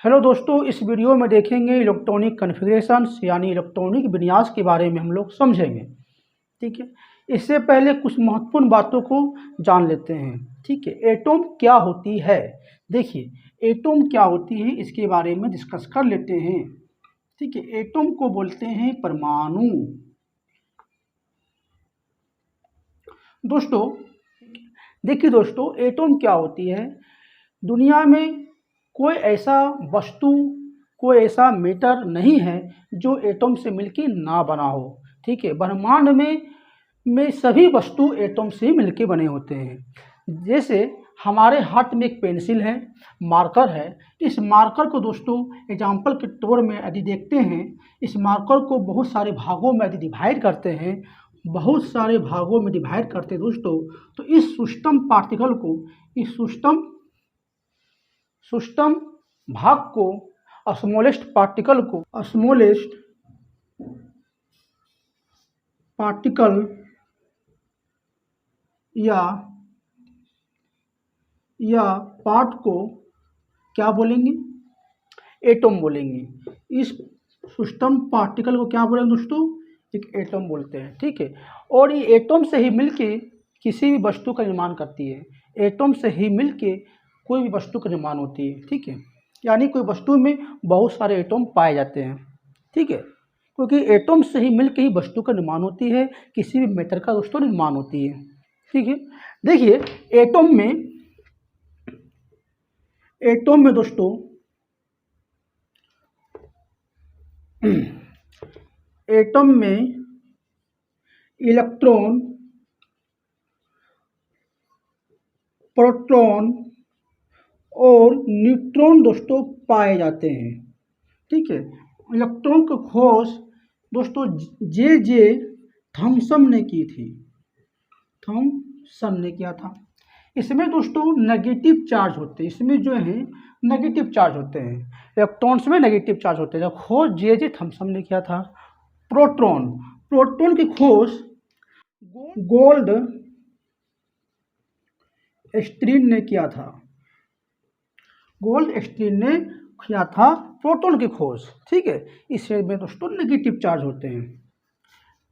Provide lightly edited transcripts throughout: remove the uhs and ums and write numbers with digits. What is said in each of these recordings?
Hello दोस्तों, इस video में देखेंगे इलेक्ट्रॉनिक कॉन्फ़िगरेशंस यानी इलेक्ट्रॉनिक विन्यास के बारे में हम लोग समझेंगे। ठीक है, इससे पहले कुछ महत्वपूर्ण बातों को जान लेते हैं। ठीक है, एटॉम क्या होती है? देखिए, एटॉम क्या होती है इसके बारे में डिस्कस कर लेते हैं। ठीक है, एटॉम को बोलते हैं परमाणु। दोस्तों देखिए दोस्तों, एटॉम क्या होती है? दुनिया में कोई ऐसा वस्तु, कोई ऐसा मैटर नहीं है जो एटॉम से मिलके ना बना हो। ठीक है, ब्रह्मांड में सभी वस्तु एटॉम से मिलके बने होते हैं। जैसे हमारे हाथ में एक पेंसिल है, मार्कर है। इस मार्कर को दोस्तों एग्जाम्पल के तौर में यदि देखते हैं, इस मार्कर को बहुत सारे भागों में यदि डिवाइड करते हैं, बहुत सारे भागों में डिवाइड करते हैं दोस्तों, तो इस सूक्ष्म पार्टिकल को, इस सूक्ष्म भाग को, स्मॉलेस्ट पार्टिकल या पार्ट को क्या बोलेंगे? एटॉम बोलेंगे। इस सूक्ष्म पार्टिकल को क्या बोलेंगे दोस्तों? एक एटॉम बोलते हैं। ठीक है, और ये एटॉम से ही मिलके किसी भी वस्तु का निर्माण करती है। एटॉम से ही मिलके कोई भी वस्तु का निर्माण होती है। ठीक है, यानी कोई वस्तु में बहुत सारे एटॉम पाए जाते हैं। ठीक है, क्योंकि एटॉम से ही मिलके ही वस्तु का निर्माण होती है, किसी भी मैटर का दोस्तों निर्माण होती है। ठीक है, देखिए एटॉम में दोस्तों एटॉम में इलेक्ट्रॉन, प्रोटॉन और न्यूट्रॉन दोस्तों पाए जाते हैं। ठीक है, इलेक्ट्रॉन की खोज दोस्तों जे थॉमसन ने की थी। थॉमसन ने किया था। इसमें दोस्तों नेगेटिव चार्ज होते हैं, इसमें जो है नेगेटिव चार्ज होते हैं, इलेक्ट्रॉन्स में नेगेटिव चार्ज होते हैं। खोज जे थॉमसन ने किया था। प्रोटॉन की खोज गोल्ड स्टीन ने किया था। गोल्ड स्टीन ने किया था प्रोटॉन की खोज। ठीक है, इसमें दोस्तों नेगेटिव चार्ज होते हैं।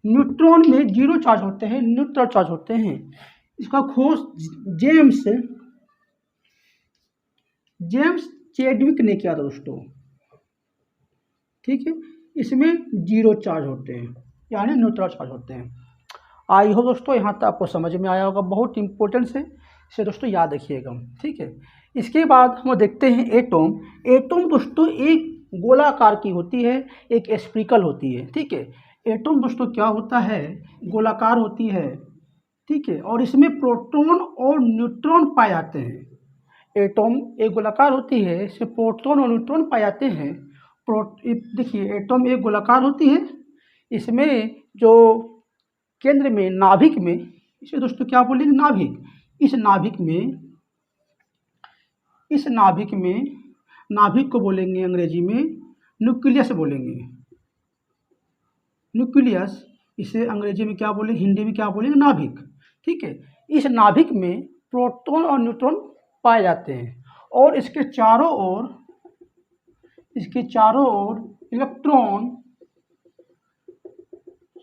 न्यूट्रॉन में जीरो चार्ज होते हैं, न्यूट्रल चार्ज होते हैं। इसका खोज जेम्स चैडविक ने किया था दोस्तों। ठीक है, इसमें जीरो चार्ज होते हैं, यानी न्यूट्रल चार्ज होते हैं। आई हो दोस्तों, यहाँ तक आपको समझ में आया होगा। बहुत इंपॉर्टेंट है, इसे दोस्तों याद रखिएगा। ठीक है, इसके बाद हम देखते हैं एटॉम। एटॉम दोस्तों एक गोलाकार की होती है, एक स्फीरिकल होती है। ठीक है, एटॉम दोस्तों क्या होता है? गोलाकार होती है। ठीक है, और इसमें प्रोटॉन और न्यूट्रॉन पाए जाते हैं। एटॉम एक गोलाकार होती है, इसमें प्रोटॉन और न्यूट्रॉन पाए जाते हैं। देखिए एटॉम एक गोलाकार होती है, इसमें जो केंद्र में नाभिक में, इसे दोस्तों क्या बोलेंगे? नाभिक। नाभिक को बोलेंगे अंग्रेजी में न्यूक्लियस बोलेंगे। न्यूक्लियस, इसे अंग्रेजी में क्या बोलेंगे, हिंदी में क्या बोलेंगे? नाभिक। ठीक है, इस नाभिक में प्रोटॉन और न्यूट्रॉन पाए जाते हैं, और इसके चारों ओर इलेक्ट्रॉन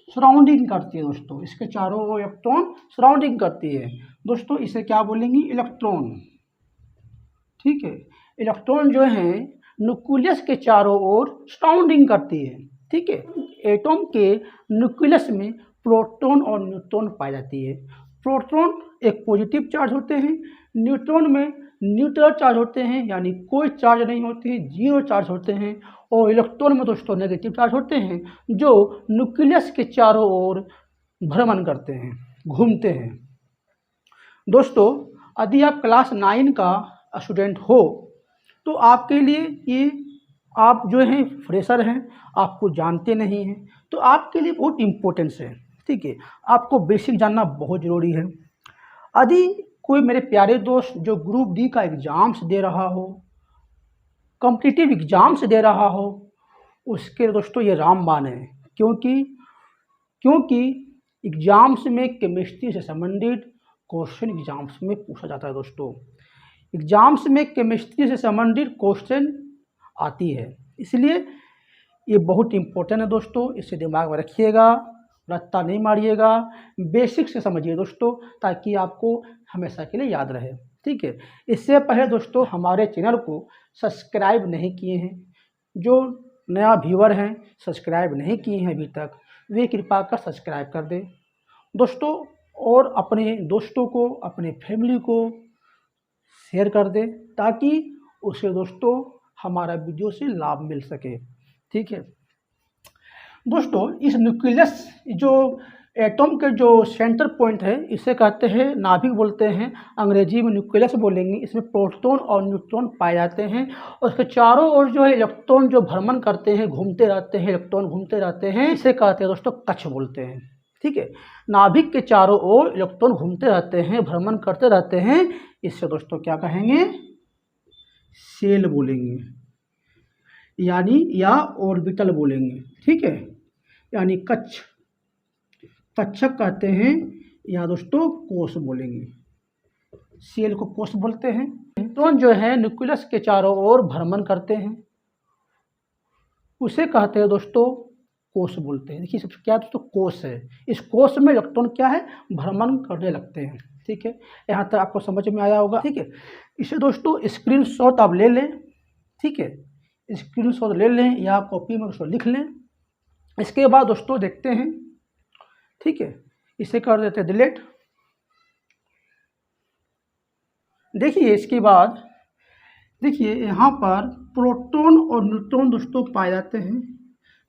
सराउंडिंग करती है दोस्तों। इसके चारों ओर इलेक्ट्रॉन सराउंडिंग करती है दोस्तों, इसे क्या बोलेंगे? इलेक्ट्रॉन। ठीक है, इलेक्ट्रॉन जो है न्यूक्लियस के चारों ओर सराउंडिंग करती है। ठीक है, एटॉम के न्यूक्लियस में प्रोटॉन और न्यूट्रॉन पाई जाती है। प्रोटॉन एक पॉजिटिव चार्ज होते हैं, न्यूट्रॉन में न्यूट्रल चार्ज होते हैं, यानी कोई चार्ज नहीं होती है, जीरो चार्ज होते हैं। और इलेक्ट्रॉन में दोस्तों नेगेटिव चार्ज होते हैं, जो न्यूक्लियस के चारों ओर भ्रमण करते हैं, घूमते हैं। दोस्तों यदि आप क्लास 9 का स्टूडेंट हो तो आपके लिए ये, आप जो हैं फ्रेशर हैं, आपको जानते नहीं हैं, तो आपके लिए बहुत इम्पोर्टेंस है। ठीक है, आपको बेसिक जानना बहुत ज़रूरी है। यदि कोई मेरे प्यारे दोस्त जो ग्रुप डी का एग्ज़ाम्स दे रहा हो, कॉम्पिटिटिव एग्ज़ाम्स दे रहा हो, उसके दोस्तों ये रामबाण है। क्योंकि एग्ज़ाम्स में केमिस्ट्री से संबंधित क्वेश्चन एग्ज़ाम्स में पूछा जाता है दोस्तों। एग्ज़ाम्स में केमिस्ट्री से संबंधित क्वेश्चन आती है। इसलिए ये बहुत इम्पोर्टेंट है दोस्तों, इसे दिमाग में रखिएगा, रट्टा नहीं मारिएगा, बेसिक से समझिए दोस्तों, ताकि आपको हमेशा के लिए याद रहे। ठीक है, इससे पहले दोस्तों हमारे चैनल को सब्सक्राइब नहीं किए हैं, जो नया व्यूअर हैं सब्सक्राइब नहीं किए हैं अभी तक, वे कृपा कर सब्सक्राइब कर दें दोस्तों, और अपने दोस्तों को, अपने फैमिली को शेयर कर दें, ताकि उसे दोस्तों हमारा वीडियो से लाभ मिल सके। ठीक है दोस्तों, इस न्यूक्लियस जो एटम के जो सेंटर पॉइंट है, इसे कहते हैं नाभिक बोलते हैं, अंग्रेजी में न्यूक्लियस बोलेंगे। इसमें प्रोटॉन और न्यूट्रॉन पाए जाते हैं, और उसके चारों ओर जो है इलेक्ट्रॉन जो भ्रमण करते हैं, घूमते रहते हैं, इलेक्ट्रॉन घूमते रहते हैं, इसे कहते हैं दोस्तों कक्ष बोलते हैं। ठीक है, नाभिक के चारों ओर इलेक्ट्रॉन घूमते रहते हैं, भ्रमण करते रहते हैं, इससे दोस्तों क्या कहेंगे, सेल बोलेंगे, यानी या ऑर्बिटल बोलेंगे। ठीक है, यानी कक्ष, कक्षक कहते हैं, या दोस्तों कोष बोलेंगे, सेल को कोष बोलते हैं। इलेक्ट्रॉन जो है न्यूक्लियस के चारों ओर भ्रमण करते हैं, उसे कहते हैं दोस्तों कोष बोलते हैं। देखिए सबसे क्या दोस्तों कोष है, इस कोष में इलेक्ट्रॉन क्या है, भ्रमण करने लगते हैं। ठीक है, यहाँ तक आपको समझ में आया होगा। ठीक है, इसे दोस्तों स्क्रीनशॉट आप ले लें। ठीक है, स्क्रीनशॉट ले लें या कॉपी में उसको लिख लें। इसके बाद दोस्तों देखते हैं, ठीक है, इसे कर देते हैं डिलीट। देखिए इसके बाद देखिए यहाँ पर प्रोटॉन और न्यूट्रॉन दोस्तों पाए जाते हैं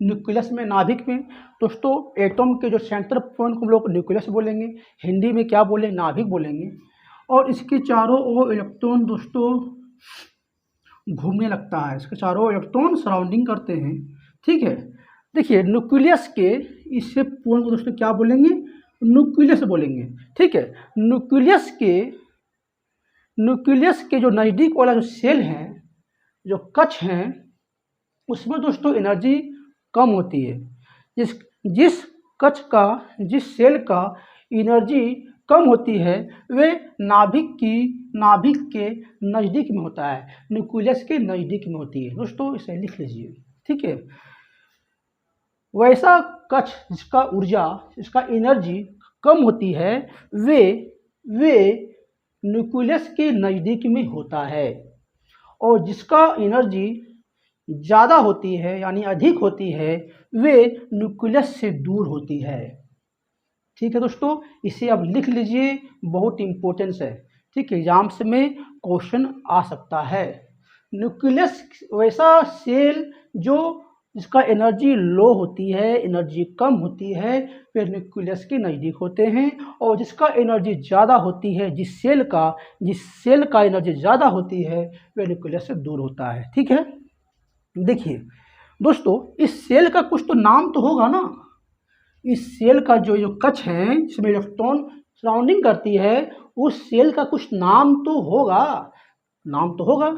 न्यूक्लियस में, नाभिक में। दोस्तों एटम के जो सेंटर पॉइंट को हम लोग न्यूक्लियस बोलेंगे, हिंदी में क्या बोलेंगे, नाभिक बोलेंगे। और इसके चारों ओर इलेक्ट्रॉन दोस्तों घूमने लगता है, इसके चारों इलेक्ट्रॉन सराउंडिंग करते हैं। ठीक है, देखिए न्यूक्लियस के इससे पॉइंट को दोस्तों क्या बोलेंगे, न्यूक्लियस बोलेंगे। ठीक है, न्यूक्लियस के जो नज़दीक वाला जो सेल है, जो कक्ष हैं, उसमें दोस्तों एनर्जी कम होती है। जिस कक्ष का, जिस सेल का एनर्जी कम होती है, वे नाभिक के नज़दीक में होता है, न्यूक्लियस के नज़दीक में होती है। दोस्तों इसे लिख लीजिए। ठीक है, वैसा कक्ष जिसका ऊर्जा, जिसका एनर्जी कम होती है, वे न्यूक्लियस के नज़दीक में होता है, और जिसका एनर्जी ज़्यादा होती है यानी अधिक होती है, वे न्यूक्लियस से दूर होती है। ठीक है दोस्तों, इसे अब लिख लीजिए, बहुत इम्पोर्टेंस है। ठीक है, एग्जाम में क्वेश्चन आ सकता है। न्यूक्लियस वैसा सेल जो जिसका एनर्जी लो होती है, एनर्जी कम होती है, वे न्यूक्लियस के नज़दीक होते हैं, और जिसका एनर्जी ज़्यादा होती है, जिस सेल का एनर्जी ज़्यादा होती है, वे न्यूक्लियस से दूर होता है। ठीक है, देखिए दोस्तों इस सेल का कुछ तो नाम तो होगा ना, इस सेल का जो कक्ष है जिसमें इलेक्ट्रॉन सराउंडिंग करती है, उस सेल का कुछ नाम तो होगा।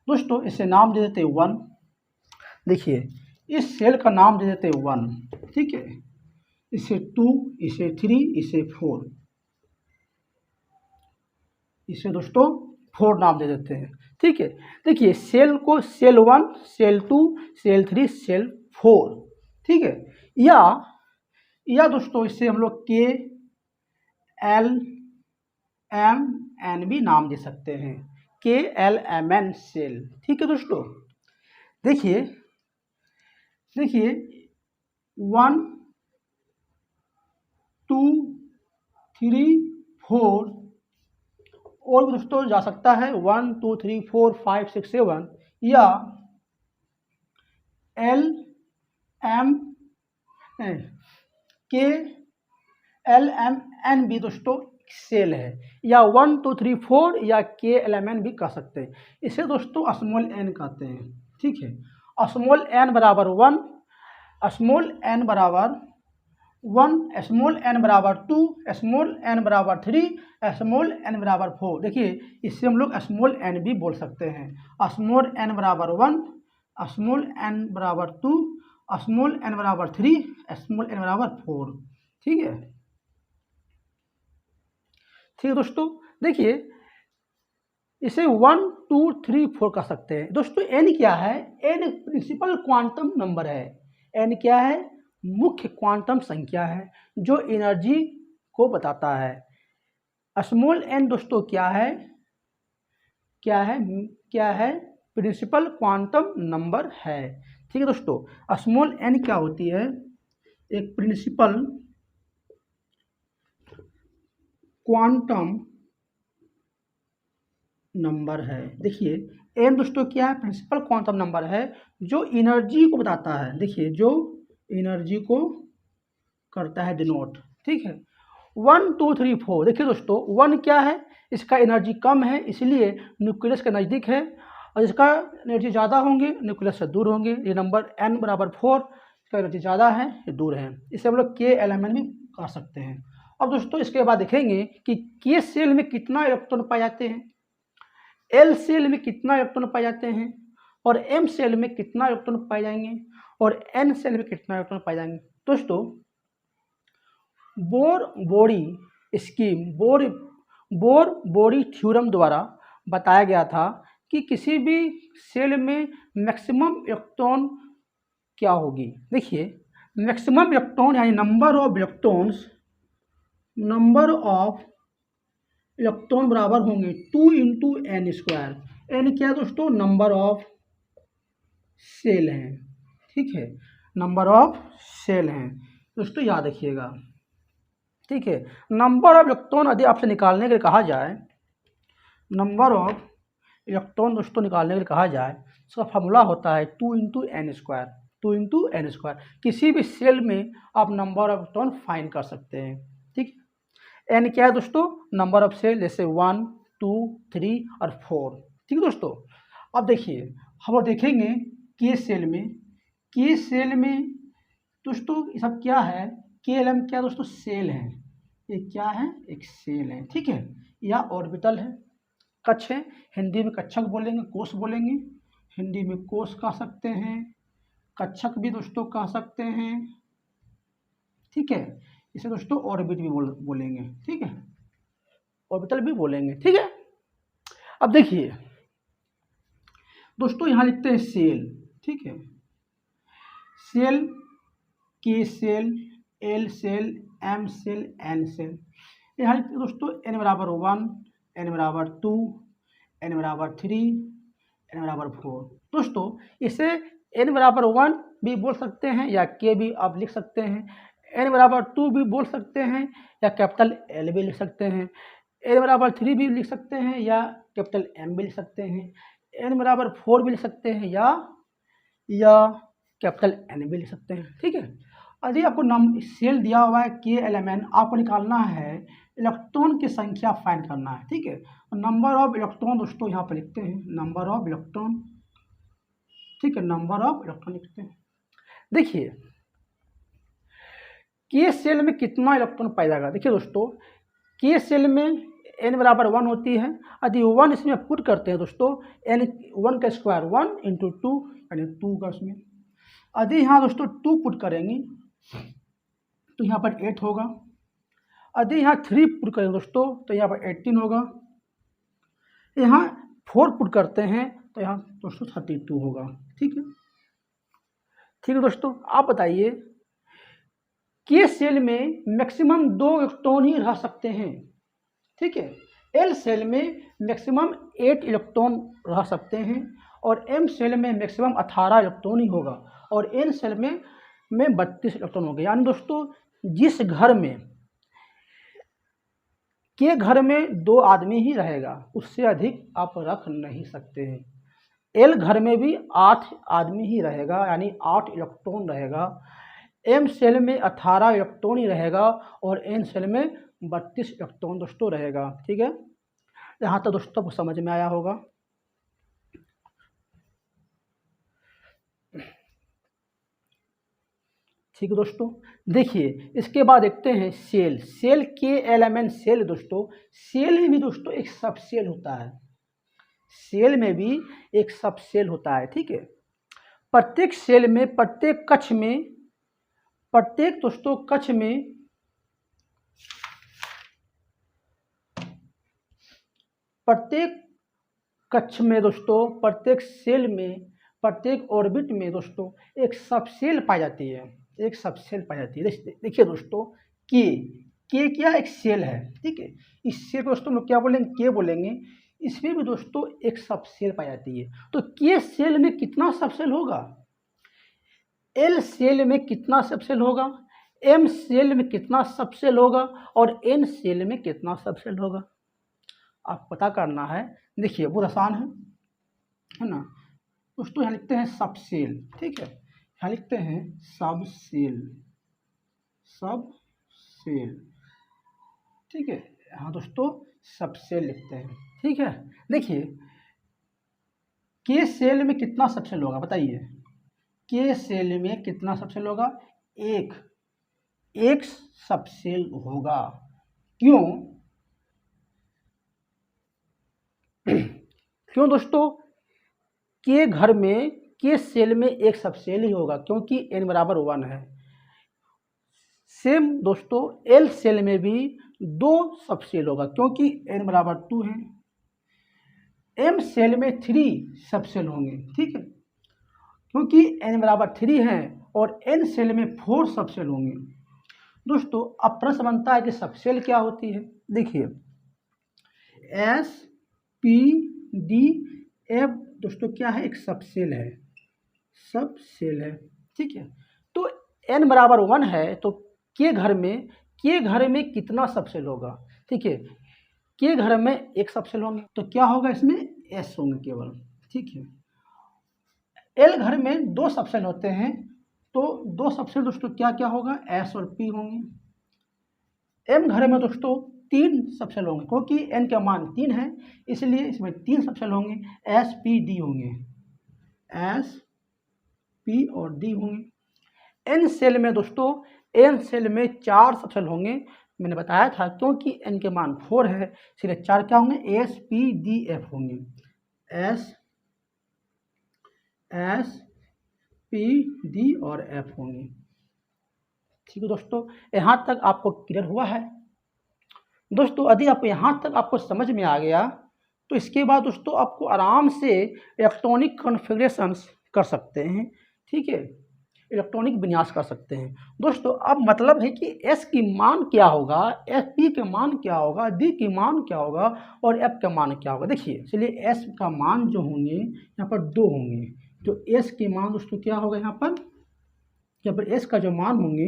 दोस्तों इसे नाम दे देते हैं 1। देखिए इस सेल का नाम दे देते हैं 1। ठीक है, इसे 2, इसे 3, इसे 4, इसे दोस्तों 4 नाम दे देते हैं। ठीक है, देखिए सेल को सेल 1, सेल 2, सेल 3, सेल 4। ठीक है, या दोस्तों इससे हम लोग के एल एम एन भी नाम दे सकते हैं, KLMN सेल। ठीक है दोस्तों, देखिए 1, 2, 3, 4 और भी दोस्तों जा सकता है, 1, 2, 3, 4, 5, 6, 7, या KLMN भी दोस्तों सेल है, या 1, 2, 3, 4 या KLMN भी कह सकते हैं। इसे दोस्तों स्मॉल n कहते हैं। ठीक है, स्मॉल n बराबर 1, स्मॉल n बराबर 1, स्मॉल n बराबर 2, स्मॉल n बराबर 3, स्मॉल n बराबर 4। देखिए इससे हम लोग स्मॉल n भी बोल सकते हैं। स्मॉल n बराबर 1, स्मॉल n बराबर 2, स्मॉल n बराबर 3, स्मॉल n बराबर 4। ठीक है दोस्तों, देखिए इसे 1 2 3 4 कर सकते हैं। दोस्तों n क्या है? n प्रिंसिपल क्वांटम नंबर है। n क्या है? मुख्य क्वांटम संख्या है जो एनर्जी को बताता है। स्मॉल n दोस्तों क्या है? क्या है? प्रिंसिपल क्वांटम नंबर है। ठीक है दोस्तों, स्मॉल n क्या होती है? एक प्रिंसिपल क्वांटम नंबर है। देखिए n दोस्तों क्या है? प्रिंसिपल क्वांटम नंबर है जो एनर्जी को बताता है। देखिए जो एनर्जी को करता है डिनोट। ठीक है, 1 2 3 4। देखिए दोस्तों 1 क्या है? इसका एनर्जी कम है इसलिए न्यूक्लियस के नज़दीक है, और इसका एनर्जी ज़्यादा होंगे न्यूक्लियस से दूर होंगे। ये नंबर n बराबर 4, इसका एनर्जी ज़्यादा है, ये दूर है। इसे हम लोग k एलिमेंट भी कर सकते हैं। अब दोस्तों इसके बाद देखेंगे कि k सेल में कितना इलेक्ट्रॉन पाए जाते हैं, L सेल में कितना इलेक्ट्रॉन पाए जाते हैं, और M सेल में कितना इलेक्ट्रॉन पाए जाएंगे, और N सेल में कितना इलेक्ट्रॉन पाए जाएंगे। दोस्तों बोर बॉडी थ्योरम द्वारा बताया गया था कि किसी भी सेल में मैक्सिमम इलेक्ट्रॉन क्या होगी। देखिए मैक्सिमम इलेक्ट्रॉन यानी नंबर ऑफ इलेक्ट्रॉन बराबर होंगे 2 × n²। n क्या है दोस्तों? नंबर ऑफ सेल हैं। ठीक है, नंबर ऑफ सेल हैं दोस्तों, याद रखिएगा। ठीक है, नंबर ऑफ इलेक्ट्रॉन यदि आपसे निकालने के लिए कहा जाए, नंबर ऑफ इलेक्ट्रॉन दोस्तों निकालने के लिए कहा जाए, इसका फॉर्मूला होता है 2 × n²। 2 × n²। किसी भी सेल में आप नंबर ऑफ इलेक्ट्रॉन फाइंड कर सकते हैं। ठीक, n क्या है दोस्तों? नंबर ऑफ सेल, जैसे 1 2 3 और 4। ठीक है दोस्तों, अब देखिए हम देखेंगे के सेल में दोस्तों ये सब क्या है? KLM क्या दोस्तों? सेल है। ये क्या है? एक सेल है। ठीक है, या ऑर्बिटल है, कक्ष है। हिंदी में कक्षक बोलेंगे, कोष बोलेंगे। हिंदी में कोष कह सकते हैं, कक्षक भी दोस्तों कह सकते हैं। ठीक है, इसे दोस्तों ऑर्बिट भी बोलेंगे। ठीक है, ऑर्बिटल भी बोलेंगे। ठीक है, अब देखिए दोस्तों यहाँ लिखते हैं सेल। ठीक है, cell, K cell, L cell, M cell, N cell. यहाँ लिखते हैं दोस्तों n बराबर 1, n बराबर 2, n बराबर 3, n बराबर 4। दोस्तों इसे n बराबर 1 भी बोल सकते हैं या k भी आप लिख सकते हैं, n बराबर 2 भी बोल सकते हैं या कैपिटल L भी लिख सकते हैं, n बराबर 3 भी लिख सकते हैं या कैपिटल M भी लिख सकते हैं, n बराबर 4 भी लिख सकते हैं या कैपिटल N भी लिख सकते हैं। ठीक है, यदि आपको सेल दिया हुआ है के एलिमेंट, आपको निकालना है इलेक्ट्रॉन की संख्या फाइंड करना है। ठीक है, नंबर ऑफ इलेक्ट्रॉन दोस्तों यहाँ पर लिखते हैं, नंबर ऑफ इलेक्ट्रॉन। ठीक है, नंबर ऑफ इलेक्ट्रॉन लिखते हैं। देखिए के सेल में कितना इलेक्ट्रॉन पाया जाएगा। देखिए दोस्तों के सेल में n बराबर 1 होती है, यदि 1 इसमें पुट करते हैं दोस्तों, n 1 का स्क्वायर 1 × 2 यानी 2 का इसमें, यदि यहाँ दोस्तों 2 पुट करेंगे तो यहाँ पर 8 होगा। यदि यहाँ 3 पुट करेंगे दोस्तों तो यहाँ पर 18 होगा। यहाँ 4 पुट करते हैं तो यहाँ दोस्तों 32 होगा। ठीक है दोस्तों, आप बताइए के सेल में मैक्सिमम 2 इलेक्ट्रॉन ही रह सकते हैं। ठीक है, L सेल में मैक्सिमम 8 इलेक्ट्रॉन रह सकते हैं, और M सेल में मैक्सिमम 18 इलेक्ट्रॉन ही होगा, और N सेल में 32 इलेक्ट्रॉन होंगे। यानी दोस्तों जिस घर में के घर में 2 आदमी ही रहेगा, उससे अधिक आप रख नहीं सकते हैं। L घर में भी 8 आदमी ही रहेगा, यानी 8 इलेक्ट्रॉन रहेगा। M सेल में 18 इलेक्ट्रॉन ही रहेगा, और N सेल में 32 इलेक्ट्रॉन दोस्तों रहेगा। ठीक है, यहाँ तक दोस्तों को समझ में आया होगा। ठीक है दोस्तों, देखिए इसके बाद देखते हैं सेल के एलिमेंट सेल। दोस्तों सेल में भी दोस्तों एक सब सेल होता है, सेल में भी एक सब सेल होता है। ठीक है, प्रत्येक सेल में, प्रत्येक कक्ष में, प्रत्येक दोस्तों कक्ष में प्रत्येक कक्ष में दोस्तों, प्रत्येक सेल में, प्रत्येक ऑर्बिट में दोस्तों एक सब सेल पाई जाती है, एक सब सेल पाई जाती है। देखिए दोस्तों, के क्या एक सेल है, ठीक है। इस सेल को दोस्तों हम लोग क्या बोलेंगे, के बोलेंगे। इसमें भी दोस्तों एक सब सेल पाई जाती है। तो के सेल में कितना सब सेल होगा, एल सेल में कितना सब सेल होगा, एम सेल में कितना सब सेल होगा, और एन सेल में कितना सब सेल होगा, आप पता करना है। देखिए बहुत आसान है ना दोस्तों। यहाँ लिखते हैं सब सेल, ठीक है। यहाँ लिखते हैं सब सेल, सब सेल, ठीक है। हाँ दोस्तों, सब सेल लिखते हैं, ठीक है। देखिए के सेल में कितना सब सेल होगा, बताइए। के सेल में कितना सब सेल होगा, एक सब सेल होगा। क्यों क्यों दोस्तों, के घर में, के सेल में एक सब सेल ही होगा, क्योंकि n बराबर 1 है। सेम दोस्तों एल सेल में भी 2 सब सेल होगा, क्योंकि n बराबर 2 है। एम सेल में 3 सब सेल होंगे, ठीक है, क्योंकि n बराबर 3 है, और n सेल में 4 सब सेल होंगे। दोस्तों अब प्रश्न बनता है कि सब सेल क्या होती है। देखिए एस पी डी एफ दोस्तों क्या है, एक सब सेल है, सब सेल है, ठीक है। तो n बराबर 1 है, तो के घर में कितना सब सेल होगा, ठीक है। के घर में एक सब सेल होंगे, तो क्या होगा, इसमें एस होंगे केवल, ठीक है। एल घर में 2 सब सेल होते हैं, तो 2 सब सेल दोस्तों क्या क्या होगा, एस और पी होंगे। एम घर में दोस्तों 3 सब सेल होंगे, क्योंकि एन का मान 3 है, इसलिए इसमें 3 सब सेल होंगे, एस पी डी होंगे, एस पी और डी होंगे। एन सेल में दोस्तों, एन सेल में 4 सब सेल होंगे, मैंने बताया था, क्योंकि एन के मान 4 है, इसलिए 4 क्या होंगे, एस पी डी एफ होंगे, एस पी डी और एफ होंगे, ठीक है दोस्तों। यहाँ तक आपको क्लियर हुआ है दोस्तों। यदि आप यहाँ तक आपको समझ में आ गया, तो इसके बाद दोस्तों आपको आराम से इलेक्ट्रॉनिक कॉन्फ़िगरेशंस कर सकते हैं, ठीक है, इलेक्ट्रॉनिक विन्यास कर सकते हैं दोस्तों। अब मतलब है कि एस की मान क्या होगा, एफ पी के मान क्या होगा, डी की मान क्या होगा, और एफ का मान क्या होगा। देखिए चलिए, एस का मान जो होंगे यहाँ पर 2 होंगे, तो एस के मान दोस्तों क्या होगा, यहाँ पर एस का जो मान होंगे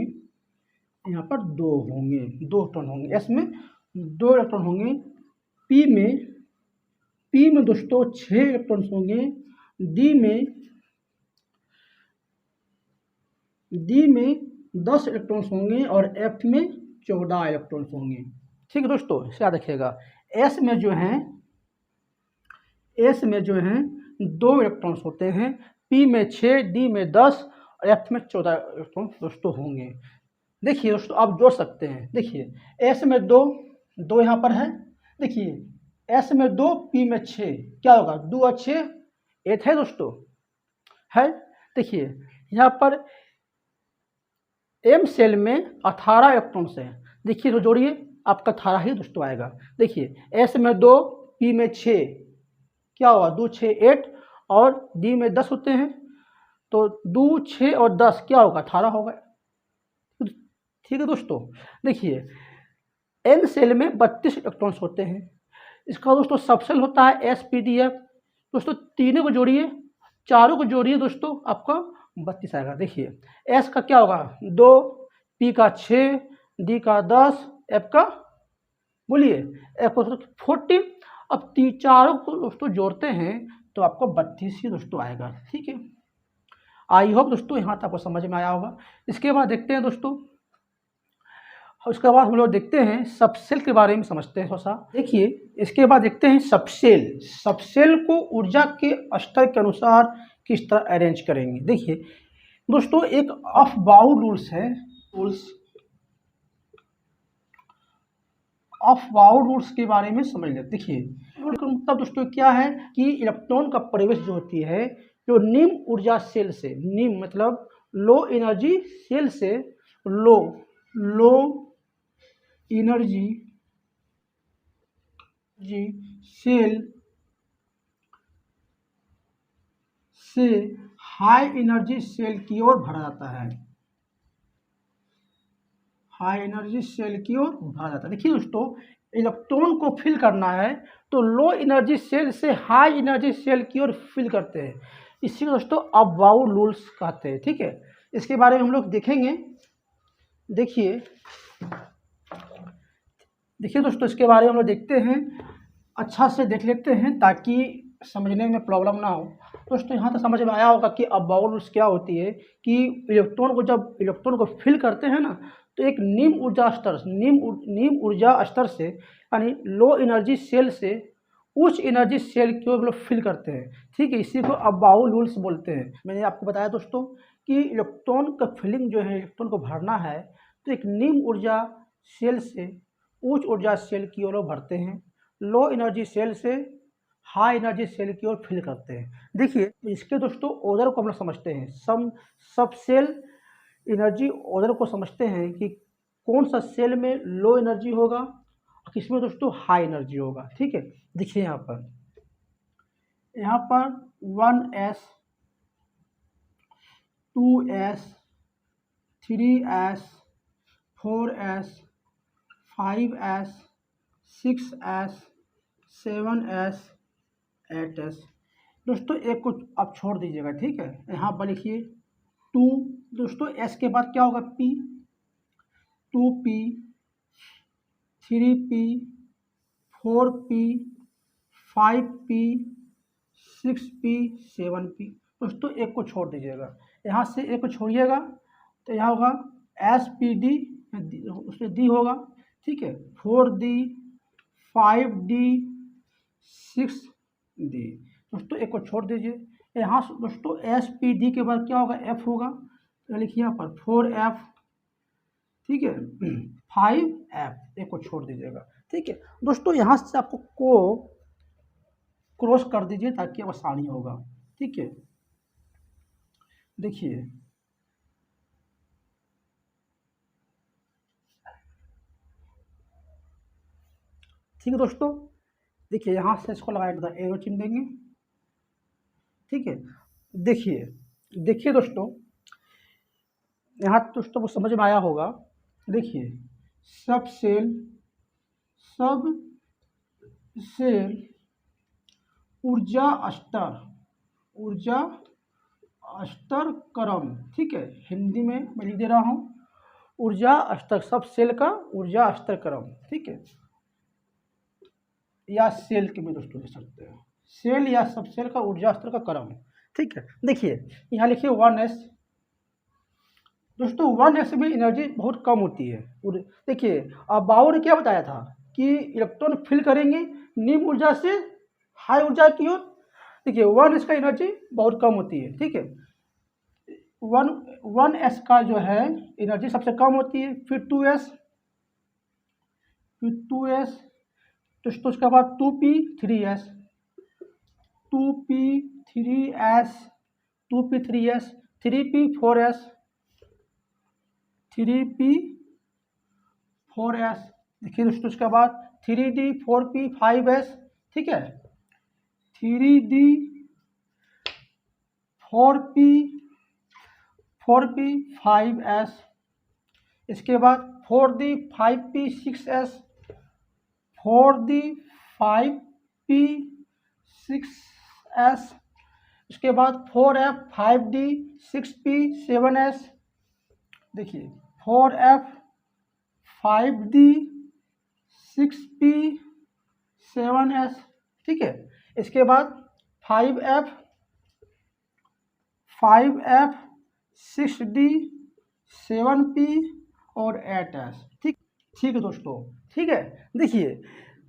यहाँ पर 2 होंगे, 2 इलेक्ट्रॉन होंगे, एस में 2 इलेक्ट्रॉन होंगे। पी में दोस्तों 6 इलेक्ट्रॉन्स होंगे, डी में 10 इलेक्ट्रॉन्स होंगे, और एफ में 14 इलेक्ट्रॉन्स होंगे, ठीक है दोस्तों। इसे याद रखिएगा, एस में जो है 2 इलेक्ट्रॉन्स होते हैं, पी में 6, डी में 10, और एफ में 14 इलेक्ट्रॉन दोस्तों होंगे। देखिए दोस्तों आप जोड़ सकते हैं, देखिए एस में 2 यहाँ पर है, देखिए एस में 2, पी में 6, क्या होगा, 2 और 6 8 है दोस्तों, है। देखिए यहाँ पर एम सेल में 18 इलेक्ट्रॉन्स हैं, देखिए तो जोड़िए, आपका 18 ही दोस्तों आएगा। देखिए एस में 2, पी में 6, क्या होगा, 2 6 8, और डी में 10 होते हैं, तो 2 6 और 10 क्या होगा, 18 होगा, ठीक है दोस्तों। देखिए एन सेल में 32 इलेक्ट्रॉन्स होते हैं, इसका दोस्तों सबसेल होता है एस पी डी एफ। दोस्तों तीनों को जोड़िए, चारों को जोड़िए दोस्तों, आपका 32 आएगा। देखिए एस का क्या होगा, 2, पी का 6, डी का 10, एफ का बोलिए एफ का 14। अब चारों को दोस्तों जोड़ते हैं तो आपको 32 ही दोस्तों आएगा, ठीक है। आई होप दोस्तों यहाँ तक आपको समझ में आया होगा। इसके बाद देखते हैं दोस्तों, उसके बाद हम लोग देखते हैं सबसेल के बारे में समझते हैं थोड़ा सा। देखिए इसके बाद देखते हैं सबसेल को ऊर्जा के स्तर के अनुसार किस तरह अरेंज करेंगे। देखिए दोस्तों एक ऑफ बाउंड रूल्स है, ऑफ बाउंड रूल्स के बारे में समझ लेते। देखिए मतलब दोस्तों क्या है कि इलेक्ट्रॉन का प्रवेश जो होती है, जो निम्न ऊर्जा सेल से, निम्न मतलब लो एनर्जी सेल से लो एनर्जी सेल से हाई एनर्जी सेल की ओर भरा जाता है, हाई एनर्जी सेल की ओर भरा जाता है। देखिए दोस्तों, इलेक्ट्रॉन को फिल करना है तो लो एनर्जी सेल से हाई एनर्जी सेल की ओर फिल करते हैं, इसी को दोस्तों अबाउट रूल्स कहते हैं। ठीक है, इसके बारे में हम लोग देखेंगे। देखिए दोस्तों, इसके बारे में हम लोग देखते हैं, अच्छा से देख लेते हैं ताकि समझने में प्रॉब्लम ना हो। दोस्तों यहाँ तो समझ में आया होगा कि अबाउट रूल्स क्या होती है कि जब इलेक्ट्रॉन को फिल करते हैं ना तो एक निम्न ऊर्जा स्तर से यानी लो एनर्जी सेल से उच्च एनर्जी सेल की ओर लोग फिल करते हैं। ठीक है, इसी को अबाउट रूल्स बोलते हैं। मैंने आपको बताया दोस्तों कि इलेक्ट्रॉन का फिलिंग जो है, इलेक्ट्रॉन को भरना है तो एक निम्न ऊर्जा सेल से उच्च ऊर्जा सेल की ओर भरते हैं, लो एनर्जी सेल से हाई एनर्जी सेल की ओर फिल करते हैं। देखिए इसके दोस्तों ऑर्डर को हम लोग समझते हैं, सब सेल एनर्जी ऑर्डर को समझते हैं कि कौन सा सेल में लो एनर्जी होगा और किसमें दोस्तों हाई एनर्जी होगा। ठीक है, देखिए यहाँ पर 1s 2s 3s 4s 5s 6s 7s 8s। दोस्तों एक को आप छोड़ दीजिएगा। ठीक है, यहाँ पर लिखिए 2, दोस्तों s के बाद क्या होगा p, 2p 3p 4p 5p 6p 7p। दोस्तों एक को छोड़ दीजिएगा, यहाँ से एक को छोड़िएगा तो यहाँ होगा SPD, उसमें D होगा। ठीक है, 4D 5D 6D। दोस्तों एक को छोड़ दीजिए, यहाँ दोस्तों SPD के बाद क्या होगा F होगा, तो लिखिए यहाँ पर 4F। ठीक है, 5F, एक को छोड़ दीजिएगा। ठीक है दोस्तों, यहाँ से आपको को क्रॉस कर दीजिए ताकि आसानी होगा। ठीक है, देखिए ठीक है दोस्तों, देखिए यहाँ से इसको लगाएगा एरो चिन्ह देंगे। ठीक है, देखिए दोस्तों, यहाँ दोस्तों को समझ में आया होगा। देखिए सब सेल ऊर्जा स्तर क्रम। ठीक है, हिंदी में मैं लिख दे रहा हूँ, ऊर्जा स्तर, सब सेल का ऊर्जा स्तर क्रम। ठीक है, या सेल के भी दोस्तों लिख सकते हैं, सेल या सब सेल का ऊर्जा स्तर का क्रम। ठीक है, देखिए यहाँ लिखिए 1s। दोस्तों 1s में एनर्जी बहुत कम होती है। देखिए बाउर ने क्या बताया था कि इलेक्ट्रॉन फिल करेंगे निम्न ऊर्जा से हाई ऊर्जा की ओर। देखिए 1s का एनर्जी बहुत कम होती है। ठीक है, 1s का जो है एनर्जी सबसे कम होती है, फिर 2s दोस्तों, उसके बाद 2p 3s 3p 4s 3p 4s। देखिए दोस्तों, उसके बाद 3d 4p 5s। ठीक है, 3d 4p 5s। इसके बाद 4d 5p 6s 4d 5p 6s। उसके बाद 4f 5d 6p 7s। देखिए 4f 5d 6p 7s। ठीक है, इसके बाद 5f 6d 7p और 8s। ठीक है दोस्तों। ठीक है, देखिए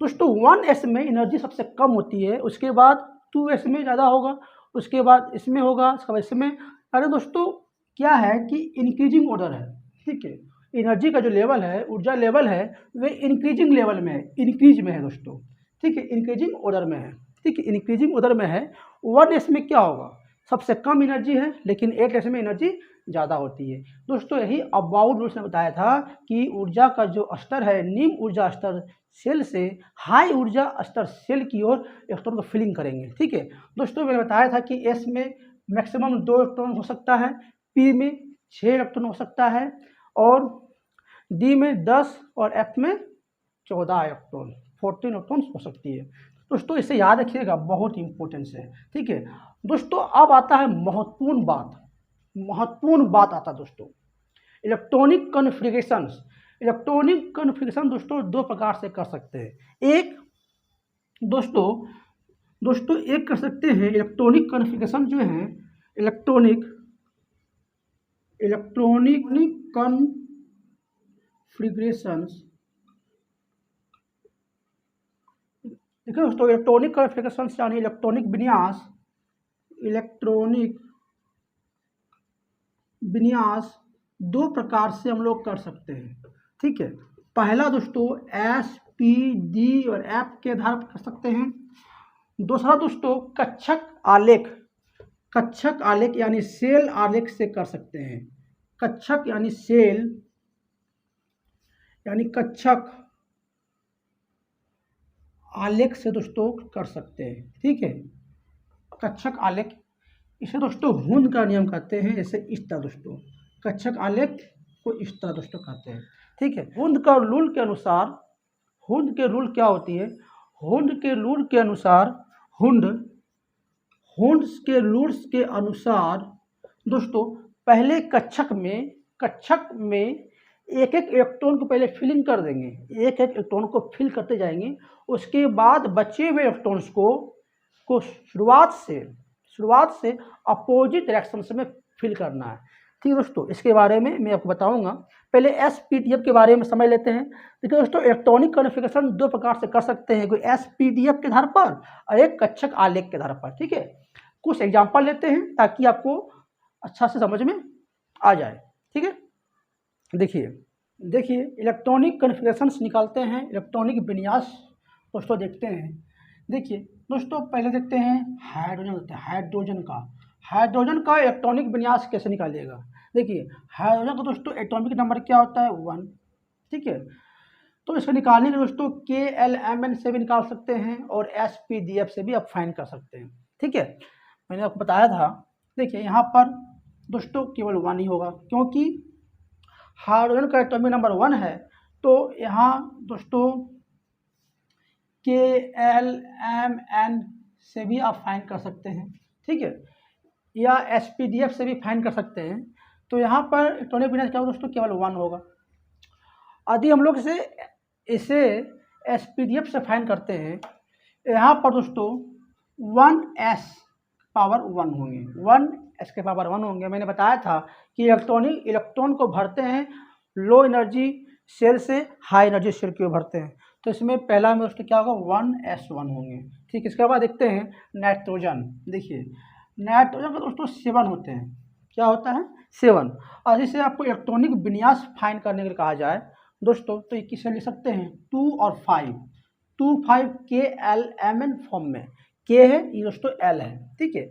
दोस्तों 1s में एनर्जी सबसे कम होती है, उसके बाद 2s में ज़्यादा होगा, उसके बाद इसमें होगा, उसके बाद इसमें। अरे दोस्तों क्या है कि इंक्रीजिंग ऑर्डर है। ठीक है, एनर्जी का जो लेवल है, ऊर्जा लेवल है, वे इंक्रीजिंग लेवल में है, इंक्रीज में है दोस्तों। ठीक है, इंक्रीजिंग ऑर्डर में है। ठीक है, इंक्रीजिंग ऑर्डर में है। 1s में क्या होगा, सबसे कम एनर्जी है, लेकिन 8s में एनर्जी ज़्यादा होती है। दोस्तों यही अबाउट रूल्स ने बताया था कि ऊर्जा का जो स्तर है, निम्न ऊर्जा स्तर सेल से हाई ऊर्जा स्तर सेल की ओर इलेक्ट्रॉन को फिलिंग करेंगे। ठीक है दोस्तों, मैंने बताया था कि एस में मैक्सिमम 2 इलेक्ट्रॉन हो सकता है, पी में 6 इलेक्ट्रॉन हो सकता है, और डी में 10 और एफ में 14 इलेक्ट्रॉन, 14 इलेक्ट्रॉन हो सकती है। दोस्तों इसे याद रखिएगा, बहुत इंपॉर्टेंस है, ठीक है। दोस्तों अब आता है महत्वपूर्ण बात आता है दोस्तों, इलेक्ट्रॉनिक कॉन्फ़िगरेशंस। इलेक्ट्रॉनिक कॉन्फ़िगरेशन दोस्तों 2 प्रकार से कर सकते हैं। एक दोस्तों एक कर सकते हैं इलेक्ट्रॉनिक कॉन्फ़िगरेशन जो है, इलेक्ट्रॉनिक कॉन्फ़िगरेशंस। देखिए दोस्तों, इलेक्ट्रॉनिक कॉन्फ़िगरेशंस यानी इलेक्ट्रॉनिक विन्यास 2 प्रकार से हम लोग कर सकते हैं, ठीक है। पहला दोस्तों एस, पी, डी और एफ के आधार पर कर सकते हैं। दूसरा दोस्तों कक्षक आलेख यानी सेल आलेख से कर सकते हैं। कक्षक यानी सेल यानी कक्षक आलेख से दोस्तों कर सकते हैं, ठीक है। कक्षक आलेख, इसे दोस्तों हुंद का नियम कहते हैं। जैसे इस तरह दोस्तों कक्षक आलेख को इस तरह दोस्तों कहते हैं, ठीक है। हुंद के रूल के अनुसार, हुंद के रूल क्या होती है, हुंद के रूल के अनुसार दोस्तों पहले कक्षक में एक इलेक्ट्रॉन को पहले फिलिंग कर देंगे, एक इलेक्ट्रॉन को फिल करते जाएंगे। उसके बाद बचे हुए इलेक्ट्रॉन्स को शुरुआत से अपोजिट डायरेक्शन में फिल करना है, ठीक है दोस्तों। इसके बारे में मैं आपको बताऊंगा। पहले एसपीडीएफ के बारे में समझ लेते हैं। देखिए दोस्तों, इलेक्ट्रॉनिक कॉन्फ़िगरेशन 2 प्रकार से कर सकते हैं, कोई एसपीडीएफ के आधार पर और एक कक्षक आलेख के आधार पर, ठीक है। कुछ एग्जांपल लेते हैं ताकि आपको अच्छा से समझ में आ जाए, ठीक है। देखिए इलेक्ट्रॉनिक कॉन्फ़िगरेशंस निकालते हैं, इलेक्ट्रॉनिक विन्यास दोस्तों देखते हैं। देखिए दोस्तों, पहले देखते हैं हाइड्रोजन का इलेक्ट्रॉनिक विन्यास कैसे निकालिएगा। देखिए हाइड्रोजन का दोस्तों एटॉमिक नंबर क्या होता है, 1, ठीक है। तो इसको निकालने के दोस्तों KLMN से भी निकाल सकते हैं और SPDF से भी आप फाइंड कर सकते हैं, ठीक है। मैंने आपको बताया था। देखिए यहाँ पर दोस्तों केवल 1 ही होगा, क्योंकि हाइड्रोजन का एटॉमिक नंबर 1 है। तो यहाँ दोस्तों KLMN से भी आप फाइंड कर सकते हैं, ठीक है, या SPDF से भी फाइंड कर सकते हैं। तो यहाँ पर इलेक्ट्रॉनिक विन्यास क्या होगा दोस्तों, केवल 1 होगा। यदि हम लोग इसे SPDF से फाइंड करते हैं, यहाँ पर दोस्तों 1s पावर 1 होंगे, 1s के पावर 1 होंगे। मैंने बताया था कि इलेक्ट्रॉन को भरते हैं लो एनर्जी सेल से हाई एनर्जी सेल की ओर भरते हैं। तो इसमें पहला में दोस्तों क्या होगा, 1s1 होंगे, ठीक। इसके बाद देखते हैं नाइट्रोजन। देखिए नाइट्रोजन का दोस्तों 7 होते हैं। क्या होता है, 7। और इसे आपको इलेक्ट्रॉनिक विन्यास फाइंड करने के लिए कहा जाए दोस्तों, तो ये किसे लिख सकते हैं, 2 और 5, 2, 5 KLMN फॉर्म में। K है, ये दोस्तों L है, ठीक है।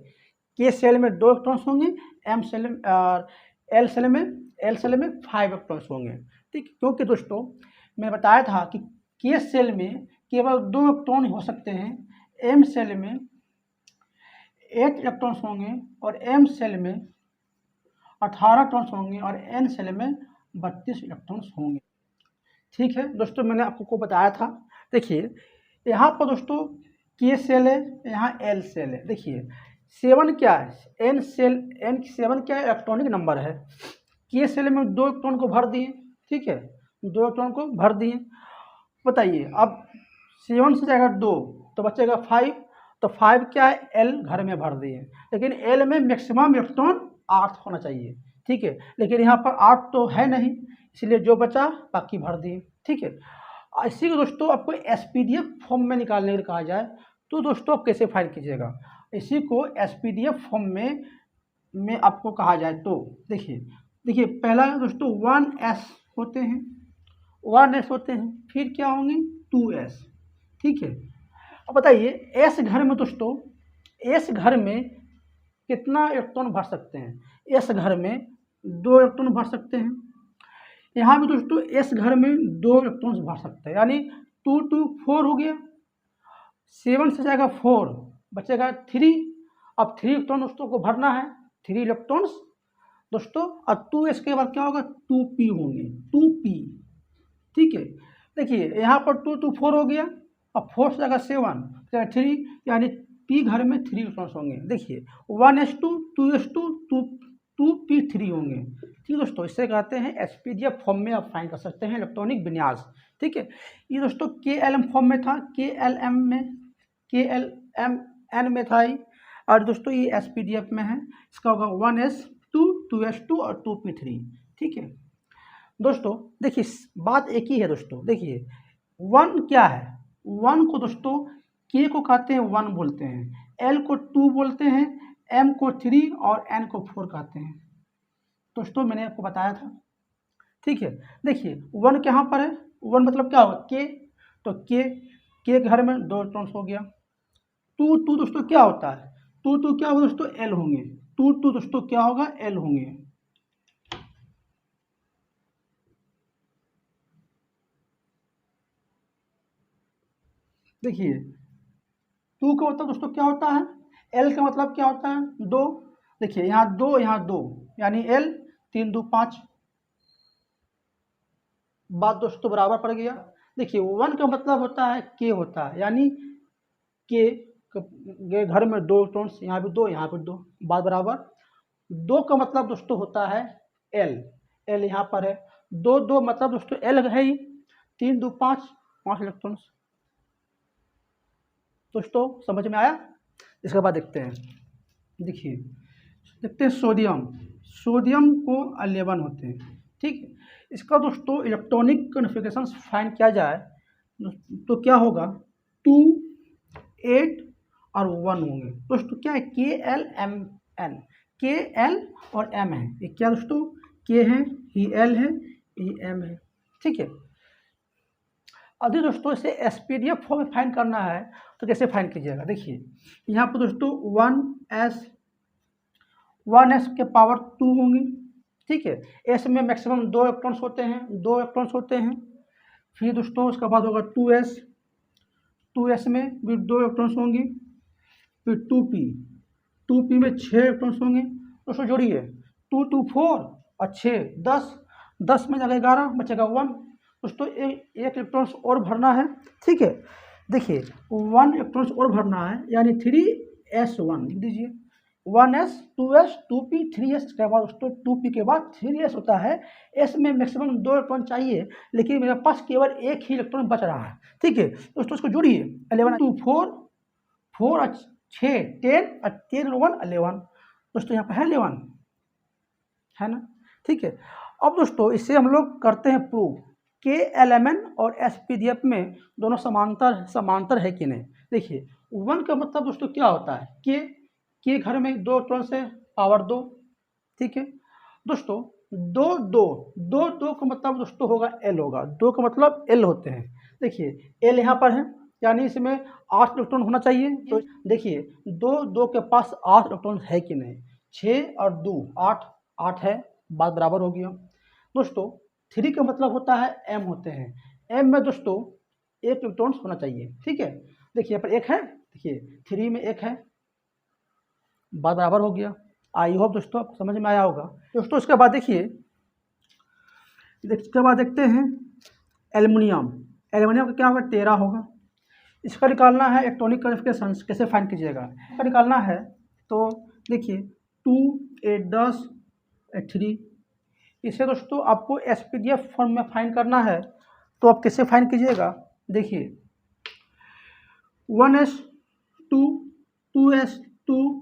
K सेल में 2 इलेक्ट्रॉन्स होंगे, L सेल में 5 इलेक्ट्रॉन्स होंगे, ठीक। क्योंकि दोस्तों मैं बताया था कि K सेल में केवल 2 इलेक्ट्रॉन हो सकते हैं, M सेल में 8 इलेक्ट्रॉन्स होंगे और M सेल में 18 इलेक्ट्रॉन्स होंगे और N सेल में 32 इलेक्ट्रॉन्स होंगे, ठीक है दोस्तों। मैंने आपको बताया था। देखिए यहाँ पर दोस्तों K सेल है, यहाँ L सेल है। देखिए 7 क्या है, N7 क्या है, इलेक्ट्रॉनिक नंबर है। K सेल में 2 इलेक्ट्रॉन को भर दिए, ठीक है, 2 इलेक्ट्रॉन को भर दिए। बताइए अब 7 से जाएगा 2 तो बचेगा 5, तो 5 क्या है, L घर में भर दिए। लेकिन L में मैक्सिमम इलेक्ट्रॉन 8 होना चाहिए, ठीक है। लेकिन यहाँ पर 8 तो है नहीं, इसलिए जो बचा बाकी भर दिए, ठीक है। इसी को दोस्तों आपको SPDF फॉर्म में निकालने के लिए कहा जाए तो दोस्तों आप कैसे फाइंड कीजिएगा। इसी को SPDF फॉर्म में आपको कहा जाए तो देखिए पहला दोस्तों 1s होते हैं, 1s होते हैं, फिर क्या होंगे 2s, ठीक है। अब बताइए S घर में दोस्तों, S घर में कितना इलेक्ट्रॉन भर सकते हैं, S घर में 2 इलेक्ट्रॉन भर सकते हैं। यहाँ भी दोस्तों S घर में 2 इलेक्ट्रॉन्स भर सकते हैं, यानी 2 4 हो गया। 7 से जाएगा 4, बचेगा 3 अब 3 इलेक्ट्रॉन दोस्तों को भरना है, 3 इलेक्ट्रॉन्स दोस्तों, और 2s के बाद क्या होगा, 2p होंगे, 2p। ठीक है, देखिए यहाँ पर 2 2 4 हो गया, अब 4 से जगह 7 3, यानी p घर में 3 इलेक्ट्रॉन्स होंगे। देखिए 1s2 2s2 2p3 होंगे। ठीक है दोस्तों, इसे कहते हैं एसपीडीएफ फॉर्म में आप फाइंड कर सकते हैं इलेक्ट्रॉनिक विन्यास। ठीक है, ये दोस्तों KLM फॉर्म में था, KLMN में था ये, और दोस्तों ये एसपीडीएफ में है। इसका होगा 1s2 2s2 और 2p3। ठीक है दोस्तों, देखिए बात एक ही है दोस्तों। देखिए 1 क्या है, 1 को दोस्तों K को कहते हैं 1 बोलते हैं, L को 2 बोलते हैं, M को 3 और N को 4 कहते हैं। दोस्तों मैंने आपको बताया था। ठीक है, देखिए 1 कहाँ पर है, 1 मतलब क्या होगा, K, तो K के घर में 2 इलेक्ट्रॉन्स हो गया। 2 दोस्तों क्या होता है, 2 क्या होगा दोस्तों, L होंगे। 2 दोस्तों क्या होगा, L होंगे। देखिए 2 का मतलब दोस्तों क्या होता है, L का मतलब क्या होता है, 2। देखिए यहाँ 2 यहाँ 2, यानी L 3 2 5, बात दोस्तों बराबर पड़ गया। देखिए 1 का मतलब होता है K होता है, यानी K के घर में 2 इलेक्ट्रॉन्स, यहाँ भी 2 यहाँ भी 2, बात बराबर। 2 का मतलब दोस्तों होता है L, L यहाँ पर है, 2 2 मतलब दोस्तों L है ही, 3 2 5 5 इलेक्ट्रॉन्स। दोस्तों समझ में आया। इसके बाद देखते हैं, देखिए देखते हैं सोडियम को 11 होते हैं। ठीक है, इसका दोस्तों इलेक्ट्रॉनिक कॉन्फ़िगरेशन फाइंड किया जाए तो क्या होगा, 2 8 और 1 होंगे। दोस्तों क्या है, KLMN, KL और M है, ये क्या दोस्तों, K है, ये L है, ये M है। ठीक है, अभी दोस्तों इसे एसपीडीएफ फॉर्म में फाइंड करना है तो कैसे फाइंड कीजिएगा। देखिए यहाँ पर दोस्तों 1s के पावर 2 होंगे। ठीक है, एस में मैक्सिमम 2 इलेक्ट्रॉन्स होते हैं, 2 इलेक्ट्रॉन्स होते हैं। फिर दोस्तों उसके बाद होगा 2s में भी 2 इलेक्ट्रॉन्स होंगे। फिर 2p में 6 इलेक्ट्रॉन्स होंगे। दोस्तों जोड़िए, 2 2 4 और 6 10 में जगह 11 बचेगा 1। दोस्तों एक इलेक्ट्रॉन्स और भरना है। ठीक है, देखिए 1 इलेक्ट्रॉन्स और भरना है, यानी 3s1 लिख दीजिए, 1s 2s 2p 3s के बाद दोस्तों 2p के बाद 3s होता है। s में मैक्सिमम 2 इलेक्ट्रॉन चाहिए, लेकिन मेरे पास केवल एक ही इलेक्ट्रॉन बच रहा है। ठीक है दोस्तों, इसको जोड़िए, 11 2 4 और 6 10 और 10 1 11। दोस्तों यहाँ पर है 11, है ना। ठीक है, अब दोस्तों इससे हम लोग करते हैं प्रूव, KLMN और एसपीडीएफ में दोनों समांतर है कि नहीं। देखिए 1 का मतलब दोस्तों क्या होता है, के घर में 2 इलेक्ट्रॉन से पावर 2। ठीक है दोस्तों, 2 2 2 2 का मतलब दोस्तों होगा L होगा, 2 का मतलब L होते हैं। देखिए L यहाँ पर है, यानी इसमें 8 इलेक्ट्रॉन होना चाहिए। तो देखिए 2 के पास 8 इलेक्ट्रॉन है कि नहीं, 6 और 2 8 है, बात बराबर हो गया। दोस्तों 3 का मतलब होता है M होते हैं, M में दोस्तों 1 इलेक्ट्रॉन्स होना चाहिए। ठीक है, देखिए यहाँ पर 1 है, देखिए 3 में 1 है, बात बराबर हो गया। आई होप दोस्तों आपको समझ में आया होगा। दोस्तों इसके बाद देखिए, इसके बाद देखते हैं एल्युमिनियम का क्या होगा, 13 होगा। इसका निकालना है इलेक्ट्रॉनिक कॉन्फ़िगरेशन, कैसे फाइंड कीजिएगा। इसका निकालना है तो देखिए 2 8 10 3, इसे दोस्तों आपको एसपीडीएफ फॉर्म में फाइंड करना है तो आप कैसे फाइंड कीजिएगा। देखिए 1s 2 2s 2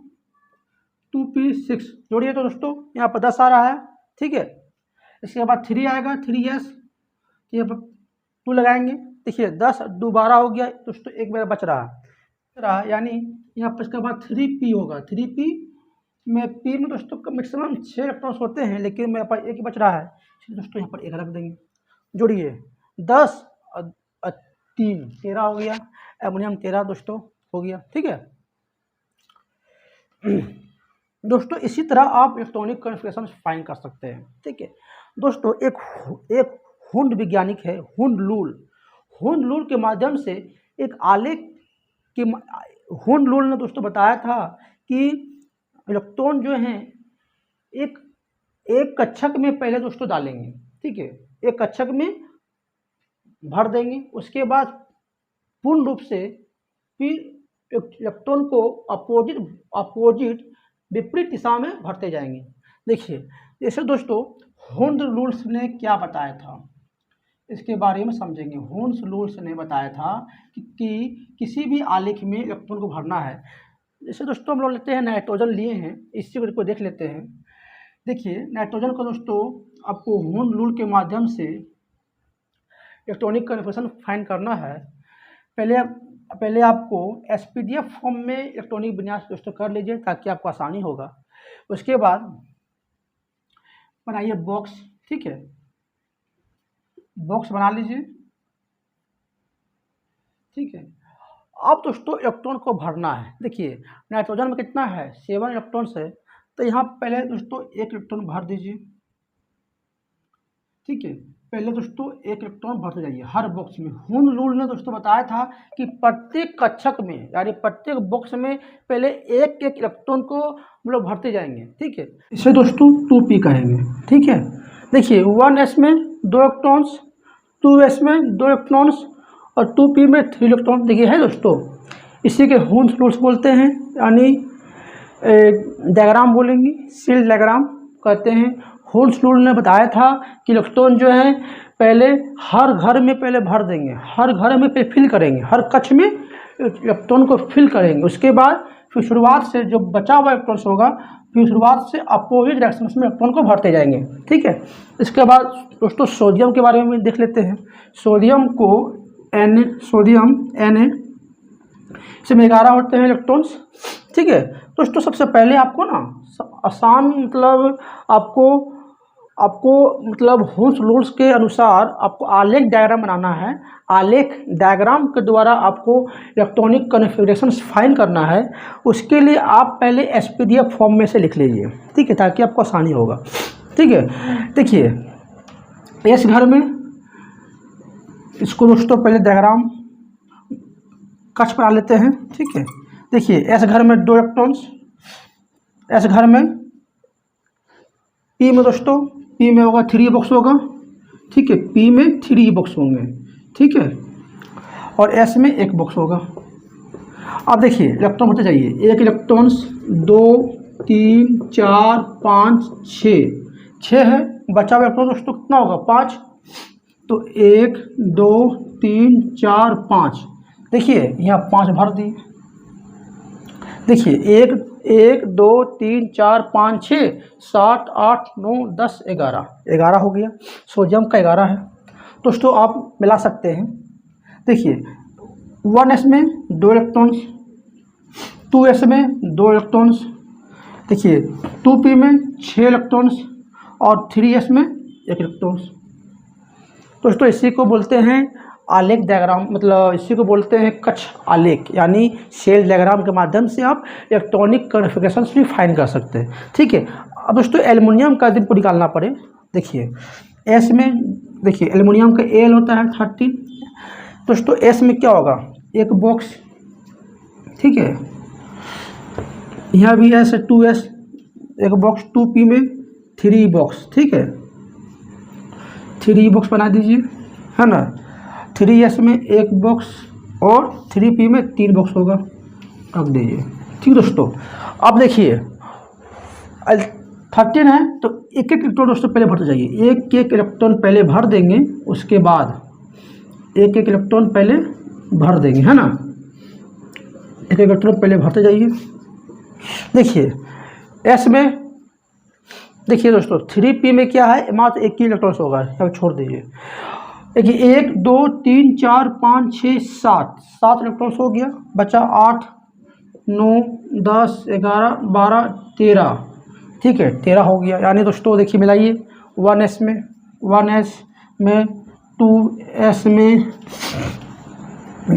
2p6 जोड़िए तो दोस्तों यहाँ पर 10 आ रहा है। ठीक है, इसके बाद 3 आएगा, 3s, यहाँ पर 2 लगाएंगे। देखिए 10 2 12 हो गया दोस्तों, एक मेरा बच रहा है, यानी यहाँ पर इसके बाद 3p होगा। 3p में p में दोस्तों मैक्सिमम 6 इलेक्ट्रॉन्स होते हैं, लेकिन मेरे पास एक ही बच रहा है, इसलिए दोस्तों यहाँ पर 1 रख देंगे। जोड़िए 10 और 3 13 हो गया, एल्युमिनियम 13 दोस्तों हो गया। ठीक है दोस्तों, इसी तरह आप इलेक्ट्रॉनिक कॉन्फ़िगरेशन फाइंड कर सकते हैं। ठीक है दोस्तों, एक हुंड वैज्ञानिक है, हुंड लूल के माध्यम से एक आलेख के हुंड लूल ने दोस्तों बताया था कि इलेक्ट्रॉन जो हैं एक कक्षक में पहले दोस्तों डालेंगे, ठीक है, एक कक्षक में भर देंगे, उसके बाद पूर्ण रूप से फिर इलेक्ट्रॉन को अपोजिट विपरीत दिशा में भरते जाएंगे। देखिए जैसे दोस्तों हुंड रूल्स ने क्या बताया था, इसके बारे में समझेंगे। हुंड रूल्स ने बताया था कि किसी भी आलेख में इलेक्ट्रॉन को भरना है। जैसे दोस्तों हम लोग लेते हैं नाइट्रोजन लिए हैं, इस चीज़ को देख लेते हैं। देखिए नाइट्रोजन को दोस्तों आपको हुंड रूल के माध्यम से इलेक्ट्रॉनिक कन्फर्मेशन फाइंड करना है। पहले आपको एसपीडीएफ फॉर्म में इलेक्ट्रॉनिक विन्यास दोस्तों कर लीजिए ताकि आपको आसानी होगा। उसके बाद बनाइए बॉक्स, ठीक है, बॉक्स बना लीजिए, ठीक है। अब दोस्तों इलेक्ट्रॉन को भरना है। देखिए नाइट्रोजन में कितना है, 7 इलेक्ट्रॉन्स है, तो यहाँ पहले दोस्तों 1 इलेक्ट्रॉन भर दीजिए, ठीक है। पहले दोस्तों 1 इलेक्ट्रॉन भरते जाइए हर बॉक्स में। हुंड रूल ने दोस्तों बताया था कि प्रत्येक कक्षक में यानी प्रत्येक बॉक्स में पहले एक इलेक्ट्रॉन को मतलब भरते जाएंगे, ठीक है। इसे दोस्तों 2p कहेंगे, ठीक है। देखिए 1s में 2 इलेक्ट्रॉन्स, 2s में 2 इलेक्ट्रॉन्स और 2p में 3 इलेक्ट्रॉन। देखिए है दोस्तों, इसी के हुंड रूल्स बोलते हैं, यानी डायग्राम बोलेंगे, सेल डायग्राम कहते हैं। हुंड रूल ने बताया था कि इलेक्ट्रॉन जो है पहले हर घर में पहले भर देंगे, हर घर में पहले फिल करेंगे, हर कक्ष में इलेक्ट्रॉन को फिल करेंगे। उसके बाद फिर शुरुआत से जो बचा हुआ इलेक्ट्रॉन्स होगा फिर शुरुआत से अपोजिट डायरेक्शन में इलेक्ट्रॉन को भरते जाएंगे, ठीक है। इसके बाद दोस्तों सोडियम के बारे में देख लेते हैं। सोडियम को सोडियम Na, इसमें 11 होते हैं इलेक्ट्रॉन्स, ठीक है। दोस्तों सबसे पहले आपको ना आसान मतलब आपको मतलब हुंड रूल्स के अनुसार आपको आलेख डायग्राम बनाना है। आलेख डायग्राम के द्वारा आपको इलेक्ट्रॉनिक कन्फिगरेशंस फाइंड करना है। उसके लिए आप पहले एसपीडीएफ फॉर्म में से लिख लीजिए, ठीक है, ताकि आपको आसानी होगा, ठीक है। देखिए इस घर में इसको दोस्तों पहले डायग्राम कक्ष बना लेते हैं, ठीक है। देखिए इस घर में 2 इलेक्ट्रॉन्स, इस घर में पी में दोस्तों पी में होगा 3 बॉक्स होगा, ठीक है, पी में 3 बॉक्स होंगे, ठीक है, और एस में 1 बॉक्स होगा। अब देखिए इलेक्ट्रॉन होते जाइए, 1 इलेक्ट्रॉन्स, 2 3 4 5 6 है, बचा हुआ इलेक्ट्रॉन दोस्तों कितना होगा 5, तो 1 2 3 4 5। देखिए यहाँ 5 भर दिए। देखिए 1 2 3 4 5 6 7 8 9 10 11 हो गया। सोडियम का 11 है दोस्तों, आप मिला सकते हैं। देखिए 1s में 2 इलेक्ट्रॉन्स, 2s में 2 इलेक्ट्रॉन्स, देखिए 2p में 6 इलेक्ट्रॉन्स और 3s में 1 इलेक्ट्रॉन्स। दोस्तों इसी को बोलते हैं आलेख डायग्राम, मतलब इसी को बोलते हैं कक्ष आलेख, यानी सेल डायग्राम के माध्यम से आप इलेक्ट्रॉनिक कन्फिगरेशंस भी फाइंड कर सकते हैं, ठीक है। अब दोस्तों एल्युमिनियम का दिन को निकालना पड़े। देखिए एस में, देखिए एल्युमिनियम का एल होता है 13 दोस्तों। एस में क्या होगा 1 बॉक्स, ठीक है, यहाँ भी एस 2s 1 बॉक्स, 2p में 3 बॉक्स, ठीक है, 3 बॉक्स बना दीजिए, है ना। 3s में 1 बॉक्स और 3p में 3 बॉक्स होगा, रख दीजिए, ठीक दोस्तों। अब देखिए 13 है तो 1 इलेक्ट्रॉन दोस्तों पहले भरते जाइए, 1 इलेक्ट्रॉन पहले भर देंगे, उसके बाद 1 इलेक्ट्रॉन पहले भर देंगे, है ना। 1 इलेक्ट्रॉन पहले भरते जाइए। देखिए एस में, देखिए दोस्तों 3p में क्या है, मात्र 1 ही इलेक्ट्रॉन होगा, अब छोड़ दीजिए। देखिए 1 2 3 4 5 6 7 इलेक्ट्रॉन्स हो गया, बचा 8 9 10 11 12 13, ठीक है, 13 हो गया। यानी दोस्तों देखिए मिलाइए, 1s में 2s में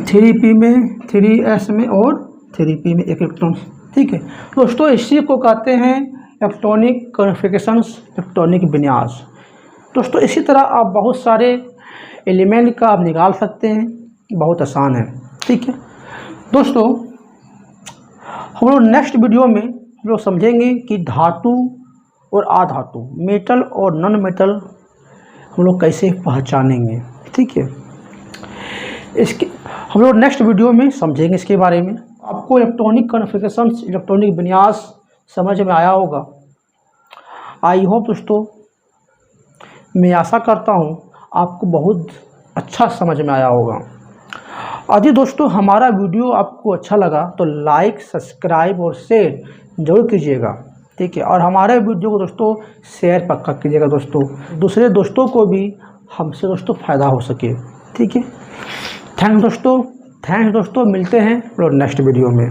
3p में 3s में और 3p में 1 इलेक्ट्रॉन, ठीक है दोस्तों। इसी को कहते हैं इलेक्ट्रॉनिक कन्फिगरेशंस, इलेक्ट्रॉनिक विन्यास। दोस्तों इसी तरह आप बहुत सारे एलिमेंट का आप निकाल सकते हैं, बहुत आसान है, ठीक है दोस्तों। हम लोग नेक्स्ट वीडियो में हम लोग समझेंगे कि धातु और अधातु, मेटल और नॉन मेटल हम लोग कैसे पहचानेंगे। ठीक है, इसके हम लोग नेक्स्ट वीडियो में समझेंगे इसके बारे में। आपको इलेक्ट्रॉनिक कॉन्फ़िगरेशंस, इलेक्ट्रॉनिक विन्यास समझ में आया होगा। आई होप दोस्तों, मैं आशा करता हूँ आपको बहुत अच्छा समझ में आया होगा। यदि दोस्तों हमारा वीडियो आपको अच्छा लगा तो लाइक, सब्सक्राइब और शेयर जरूर कीजिएगा। ठीक है, और हमारे वीडियो को दोस्तों शेयर पक्का कीजिएगा दोस्तों, दूसरे दोस्तों को भी हमसे दोस्तों फ़ायदा हो सके। ठीक है, थैंक्स दोस्तों, मिलते हैं नेक्स्ट वीडियो में।